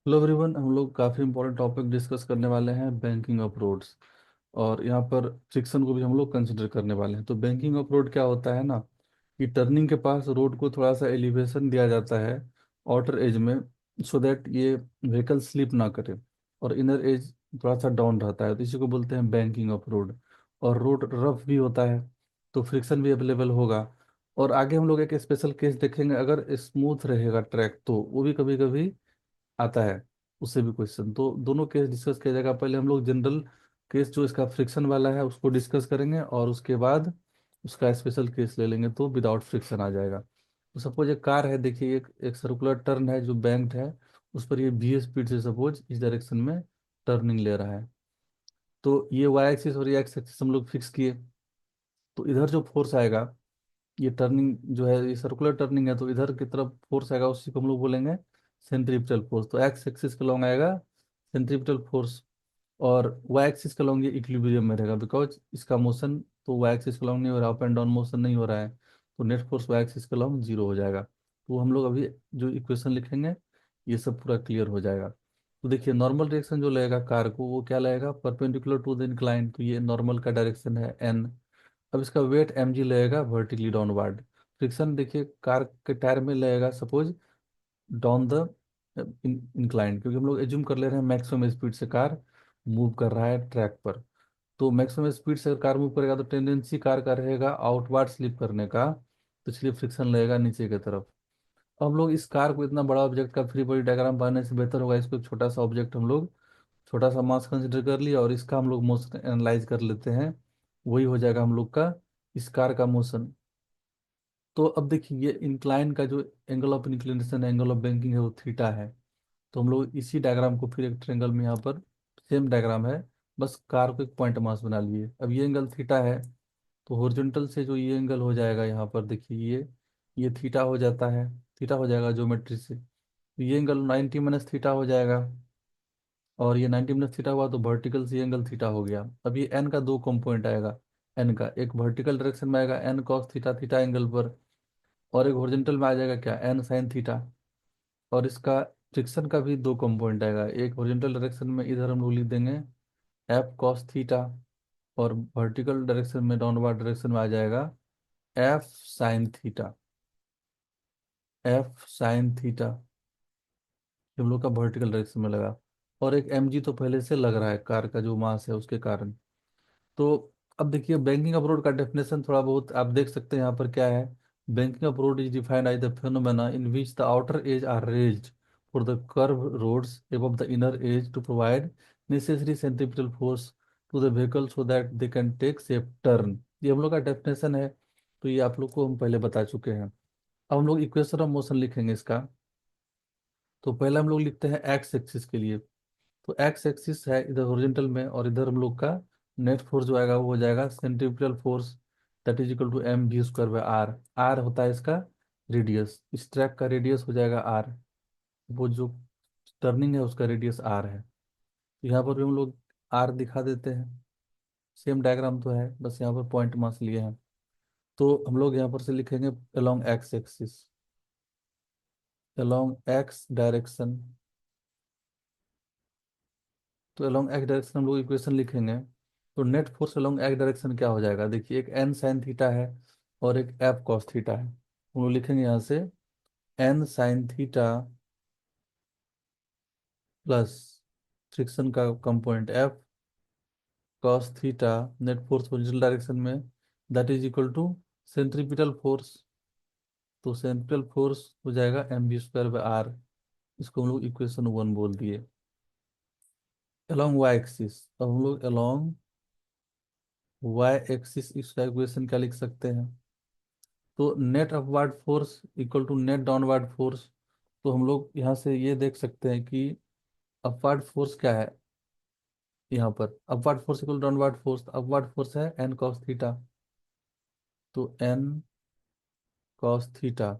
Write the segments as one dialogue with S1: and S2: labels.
S1: Hello everyone, हम लोग काफ़ी इंपॉर्टेंट टॉपिक डिस्कस करने वाले हैं, बैंकिंग अप्रोच। और यहाँ पर फ्रिक्शन को भी हम लोग कंसिडर करने वाले हैं। तो बैंकिंग अप्रोच क्या होता है ना, कि टर्निंग के पास रोड को थोड़ा सा एलिवेशन दिया जाता है आउटर एज में, सो दैट ये व्हीकल स्लिप ना करे, और इनर एज थोड़ा सा डाउन रहता है, तो इसी को बोलते हैं बैंकिंग अप्रोच। और रोड रफ भी होता है, तो फ्रिक्शन भी अवेलेबल होगा। और आगे हम लोग एक स्पेशल केस देखेंगे, अगर स्मूथ रहेगा ट्रैक तो वो भी कभी कभी आता है, उससे भी क्वेश्चन। तो दोनों केस डिस्कस किया जाएगा। पहले हम लोग जनरल केस जो इसका फ्रिक्शन वाला है उसको डिस्कस करेंगे, और उसके बाद उसका स्पेशल केस ले लेंगे तो विदाउट फ्रिक्शन आ जाएगा। तो सपोज एक कार है, देखिए एक एक सर्कुलर टर्न है जो बैंक्ड है, उस पर ये 20 स्पीड से सपोज इस डायरेक्शन में टर्निंग ले रहा है। तो ये वाई एक्सिस और ये एक्स एक्सिस हम लोग फिक्स किए। तो इधर जो फोर्स आएगा, ये टर्निंग जो है ये सर्कुलर टर्निंग है, तो इधर की तरफ फोर्स आएगा, उसी को हम लोग बोलेंगे सेंट्रीपिटल फोर्स। तो एक्स एक्सिस के लॉन्ग आएगा सेंट्रीपिटल फोर्स, और वाई एक्सिस के लॉन्ग ये इक्विलिब्रियम में रहेगा, बिकॉज इसका मोशन तो वाई एक्सिस के लॉन्ग नहीं हो रहा, अप एंड डाउन मोशन नहीं हो रहा है, तो नेट फोर्स वाई एक्सिस के लॉन्ग जीरो हो जाएगा। तो हम लोग अभी जो इक्वेशन लिखेंगे ये सब पूरा क्लियर हो जाएगा। तो देखिए नॉर्मल डायरेक्शन जो लगेगा कार को, वो क्या लगेगा, परपेंडिकुलर टू द इंक्लाइन, तो ये नॉर्मल का डायरेक्शन है एन। अब इसका वेट एम जी लगेगा वर्टिकली डाउनवर्ड। फ्रिक्शन देखिए कार के टायर में लगेगा सपोज डाउन द इंक्लाइन, क्योंकि हम लोग एज्यूम कर ले रहे हैं मैक्सिमम स्पीड से कार मूव कर रहा है ट्रैक पर। तो मैक्सिमम स्पीड से कार मूव करेगा तो टेंडेंसी कार का रहेगा आउटवर्ड स्लिप करने का, तो इसलिए फ्रिक्शन लगेगा नीचे की तरफ। अब हम लोग इस कार को इतना बड़ा ऑब्जेक्ट का फ्री बॉडी डायग्राम बनाने से बेहतर होगा इसको एक छोटा सा ऑब्जेक्ट हम लोग छोटा सा मास कंसिडर कर लिया, और इसका हम लोग मोशन एनालाइज कर लेते हैं। वही हो जाएगा हम लोग का इस कार का मोशन। तो अब देखिए ये इंक्लाइन का जो angle of inclination angle of banking है वो थीटा है। तो हम लोग इसी डायग्राम को फिर एक ट्रेंगल में यहाँ पर सेम डायग्राम है, बस कार को एक पॉइंट मास बना लिए। अब ये एंगल थीटा है, तो हॉरिजॉन्टल से जो ये एंगल हो जाएगा यहाँ पर देखिए ये थीटा हो जाता है, थीटा हो जाएगा ज्योमेट्री से, तो ये एंगल 90 माइनस थीटा हो जाएगा। और ये 90 माइनस थीटा हुआ तो वर्टिकल से एंगल थीटा हो गया। अब ये एन का दो कंपोनेंट आएगा, एन का एक वर्टिकल डायरेक्शन में आएगा N cos theta theta angle पर, और एक हॉरिजॉन्टल में आ जाएगा क्या, एन साइन थीटा। और इसका फ्रिक्शन का भी दो कंपोनेंट आएगा, एक हॉरिजॉन्टल डायरेक्शन में इधर हम लोग लिख देंगे एफ कॉस थीटा, और वर्टिकल डायरेक्शन में डाउनवर्ड डायरेक्शन में आ जाएगा F sine theta, F sine theta हम लोग का वर्टिकल डायरेक्शन में लगा। और एक एम जी तो पहले से लग रहा है कार का जो मास है उसके कारण। तो अब देखिए बैंकिंग अप्रोच का डेफिनेशन थोड़ा बहुत आप देख सकते हैं यहाँ पर क्या है। Banking approach is defined as the phenomena in which the outer edge are raised for the curve roads above the inner edge to provide necessary centripetal force to the vehicle so that they can take safe turn। ये हम लोग का definition है, तो ये आप लोग को हम पहले बता चुके हैं। अब हम लोग इक्वेशन ऑफ मोशन लिखेंगे इसका। तो पहले हम लोग लिखते हैं एक्स एक्सिस के लिए। तो एक्स एक्सिस है इधर हॉरिजॉन्टल में, और इधर हम लोग का नेट फोर्स जो आएगा वो हो जाएगा centripetal force, that is equal to M V square by R. R होता है इसका रेडियस, इस ट्रैक का रेडियस हो जाएगा आर, वो जो टर्निंग है उसका रेडियस आर है। तो यहाँ पर भी हम लोग आर दिखा देते हैं, सेम डायग्राम तो है, बस यहाँ पर पॉइंट मास लिए हैं। तो हम लोग यहाँ पर से लिखेंगे along x axis, along x direction. तो अलोंग एक्स डायरेक्शन हम लोग इक्वेशन लिखेंगे। तो net force along x direction क्या हो जाएगा, देखिए एक एन साइन थीटा है और एक एफ कॉस थीटा है। हम लोग लिखेंगे यहाँ से N sine theta plus friction का component F cos theta, net force original direction में, that is equal to centripetal force. तो सेंट्रिपिटल फोर्स हो जाएगा M B square by R, इसको हम लोग इक्वेशन वन बोल दिए। अलोंग वाई एक्सिस, अब हम लोग अलोंग वाई एक्सिस इसका इक्वेशन क्या लिख सकते हैं, तो net upward force equal to net downward force. तो हम लोग यहाँ से ये देख सकते हैं कि अपवर्ड फोर्स क्या है, यहाँ पर upward force equal downward force, upward force है एन कॉस थीटा, तो एन कॉस थीटा,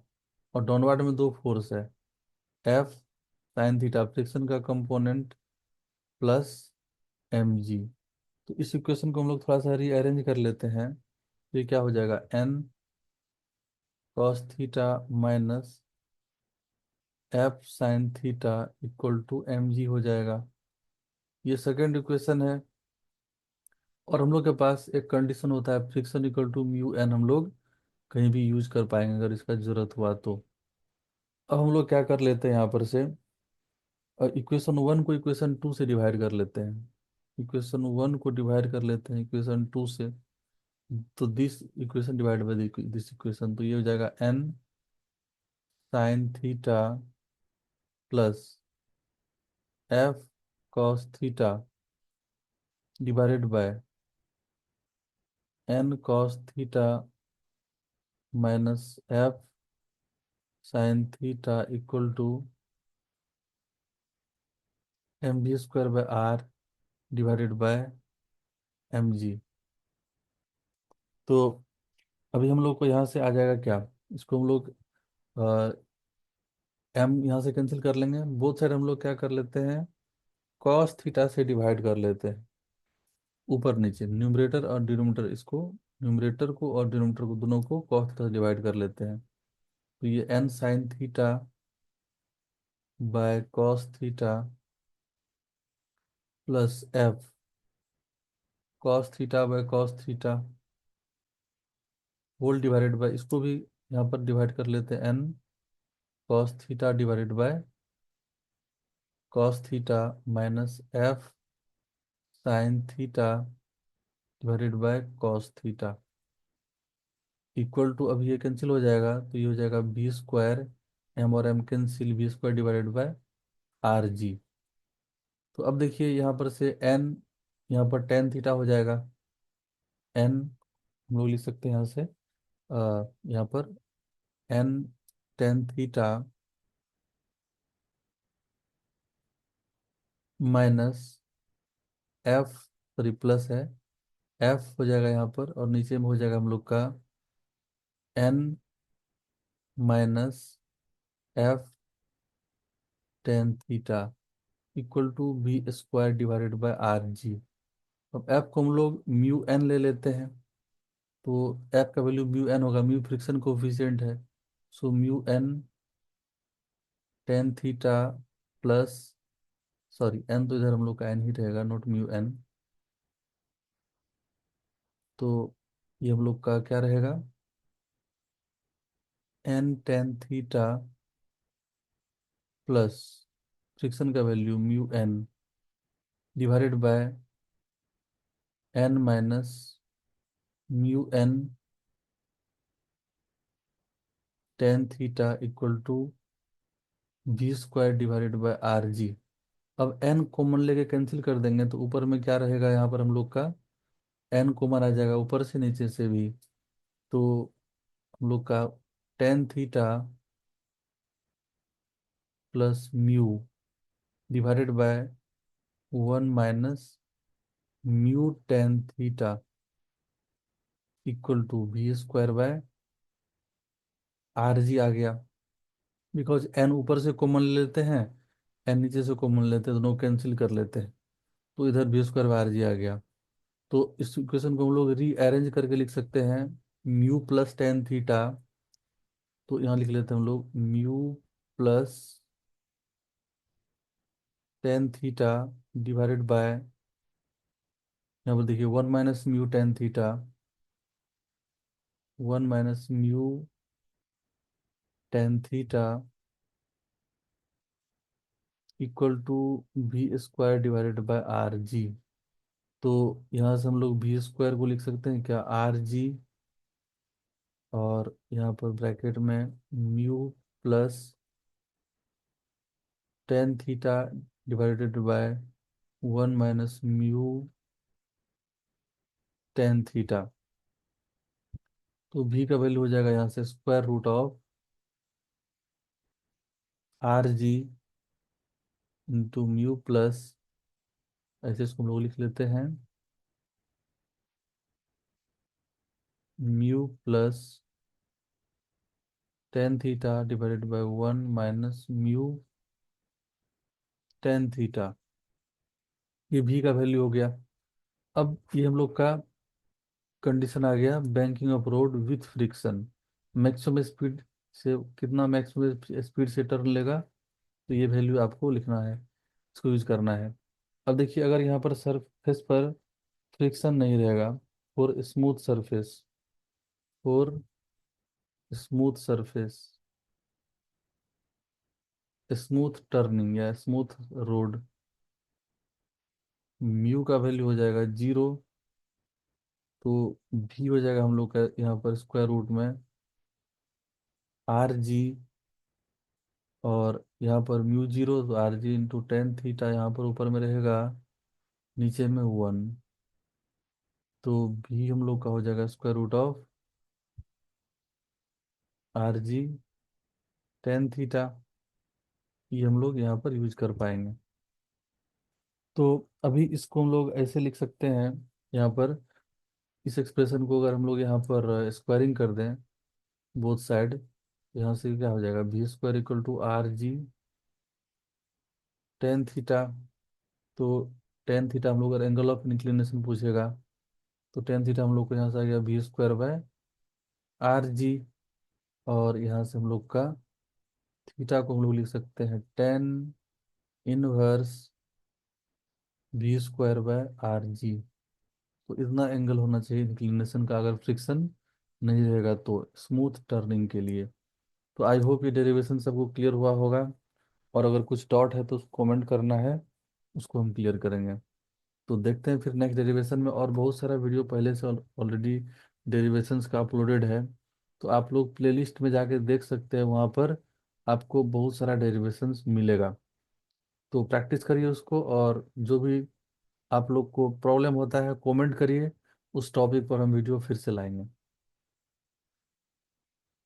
S1: और डाउनवर्ड में दो फोर्स है एफ साइन थीटा फ्रिक्शन का कंपोनेंट प्लस एम जी। तो इस इक्वेशन को हम लोग थोड़ा सा रीअरेंज कर लेते हैं, तो ये क्या हो जाएगा N cos theta minus F sine theta equal to M G हो जाएगा। ये सेकेंड इक्वेशन है। और हम लोग के पास एक कंडीशन होता है friction equal to mu N, हम लोग कहीं भी यूज कर पाएंगे अगर इसका जरूरत हुआ तो। अब हम लोग क्या कर लेते हैं यहाँ पर से, इक्वेशन वन को इक्वेशन टू से डिवाइड कर लेते हैं। इक्वेशन वन को डिवाइड कर लेते हैं इक्वेशन टू से। तो this equation divide by this equation, तो ये हो जाएगा N sine theta plus F cos theta divided by N cos theta minus F sine theta equal to M B square by R divided by M G. तो अभी हम लोग को यहाँ से आ जाएगा क्या, इसको हम लोग एम यहाँ से कैंसिल कर लेंगे, बोथ साइड हम लोग क्या कर लेते हैं कॉस थीटा से डिवाइड कर लेते हैं। ऊपर नीचे न्यूमरेटर और डिनोमिनेटर, इसको न्यूमरेटर को और डिनोमिनेटर को दोनों को कॉस थीटा से डिवाइड कर लेते हैं। तो ये N sine theta by cos theta plus F cos theta by cos theta whole divided by, इसको भी यहाँ पर डिवाइड कर लेते हैं N cos theta divided by cos theta minus F sine theta divided by cos theta equal to, अब ये cancel हो जाएगा तो ये हो जाएगा बी स्क्वायर, एम और M cancel, B square divided by R G. तो अब देखिए यहाँ पर से एन, यहाँ पर टेन थीटा हो जाएगा। एन हम लोग लिख सकते हैं यहाँ से, यहाँ पर N tan theta minus F, sorry plus है, एफ हो जाएगा यहाँ पर और नीचे में हो जाएगा हम लोग का N minus F tan theta equal to B square divided by R G. अब एफ को हम लोग म्यू एन ले लेते हैं, तो एफ का वैल्यू म्यू एन होगा, म्यू फ्रिक्शन कोफिशिएंट है। So mu N tan theta plus, sorry N तो इधर हम लोग का एन ही रहेगा, नॉट म्यू एन। तो ये हम लोग का क्या रहेगा, N tan theta plus friction का value mu N divided by N minus mu N tan theta equal to B square divided by R G. अब एन कॉमन लेके कैंसिल कर देंगे तो ऊपर में क्या रहेगा, यहाँ पर हम लोग का एन कॉमन आ जाएगा ऊपर से नीचे से भी। तो हम लोग का tan theta plus mu divided by one minus mu tan theta equal to B square by R G आ गया। बिकॉज एन ऊपर से कॉमन ले लेते हैं, एन नीचे से कॉमन लेते हैं, दोनों कैंसिल कर लेते हैं, तो इधर B square by R G आ गया। तो इस इक्वेशन को हम लोग रीअरेंज करके लिख सकते हैं म्यू प्लस टेन थीटा। तो यहाँ लिख लेते हैं हम लोग mu plus tan theta divided by, यहाँ पर देखिए one minus mu tan theta, one minus mu tan theta equal to B square divided by R G. तो यहाँ से हम लोग बी स्क्वायर को लिख सकते हैं क्या, आर जी, और यहाँ पर ब्रैकेट में mu plus tan theta divided by one minus mu tan theta. तो भी का वैल्यू हो जाएगा यहाँ से square root of R G into mu plus, ऐसे इसको हम लोग लिख लेते हैं mu plus tan theta divided by one minus mu tan theta. ये भी का वैल्यू हो गया। अब ये हम लोग का कंडीशन आ गया banking of road with friction. Maximum speed से कितना, मैक्सिमम स्पीड से टर्न लेगा तो ये वैल्यू आपको लिखना है, इसको यूज करना है। अब देखिए, अगर यहाँ पर सरफेस पर फ्रिक्शन नहीं रहेगा, for smooth surface, for smooth surface, smooth turning या स्मूथ रोड, म्यू का वैल्यू हो जाएगा 0। तो भी हो जाएगा हम लोग का यहाँ पर स्क्वायर रूट में RG, और यहाँ पर म्यू 0, तो RG × tan थीटा यहाँ पर ऊपर में रहेगा, नीचे में 1। तो भी हम लोग का हो जाएगा square root of RG tan theta. ये हम लोग यहाँ पर यूज कर पाएंगे। तो अभी इसको हम लोग ऐसे लिख सकते हैं, यहाँ पर इस एक्सप्रेशन को अगर हम लोग यहाँ पर स्क्वायरिंग कर दें बोथ साइड, यहाँ से क्या हो जाएगा, V² = RG tan थीटा। तो tan थीटा हम लोग अगर एंगल ऑफ इंक्लिनेशन पूछेगा, तो tan थीटा हम लोग को यहाँ से आ गया V² / RG। और यहाँ से हम लोग का थीटा को हम लोग लिख सकते हैं tan 1 V² / RG। तो इतना एंगल होना चाहिए इंक्लिनेशन का, अगर फ्रिक्शन नहीं रहेगा तो, स्मूथ टर्निंग के लिए। तो आई होप ये डेरिवेशन सबको क्लियर हुआ होगा। और अगर कुछ डाउट है तो उसको कमेंट करना है, उसको हम क्लियर करेंगे। तो देखते हैं फिर नेक्स्ट डेरिवेशन में। और बहुत सारा वीडियो पहले से ऑलरेडी डेरिवेशंस का अपलोडेड है, तो आप लोग प्लेलिस्ट में जाके देख सकते हैं, वहाँ पर आपको बहुत सारा डेरिवेशंस मिलेगा। तो प्रैक्टिस करिए उसको, और जो भी आप लोग को प्रॉब्लम होता है कमेंट करिए, उस टॉपिक पर हम वीडियो फिर से लाएंगे।